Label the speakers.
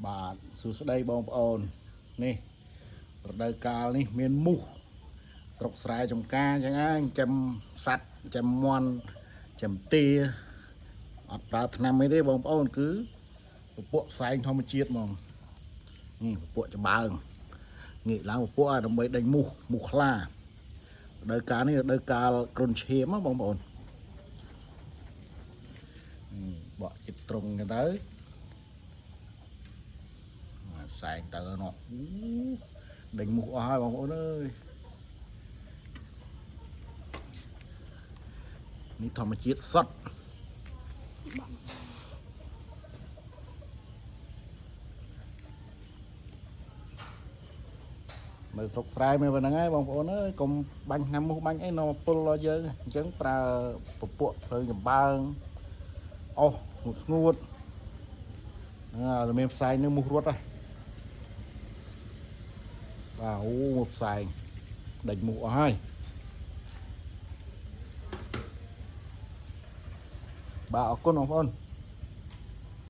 Speaker 1: បាទសួស្តីបងប្អូននេះរដូវកាលនេះមានមូសស្រុកស្រែចំការអញ្ចឹងហើយចាំសัตว์ចាំមន់ចាំទាអត់ប្រើថ្នាំអីទេបងប្អូនគឺពពួកផ្សែងធម្មជាតិហ្មងនេះពពួកច្បើងងាកឡើងពពួកដើម្បីដេញមូសខ្លារដូវកាលនេះរដូវកាលគ្រុនឈាមបងប្អូនបកចិត្តត្រង់ទៅផ្សែងទៅនោះដេញមូសអស់ហើយបងប្អូនអើយនេះធម្មជាតិសុទ្ធនៅស្រុកស្រែមានប៉ុណ្្នឹងហើយបងប្អូនអើយកុំបាញ់ថ្នាំមូសបាញ់អីនៅពុលដល់យើងអញ្ចឹងប្រើពពួកភ្លើងចំបើងអស់ស្ងួតតែមានផ្សែងនឹងមូសរត់ហ៎បាទអូមកផ្សែងដេញមូសអស់ហើយបាទអរគុណបងប្អូន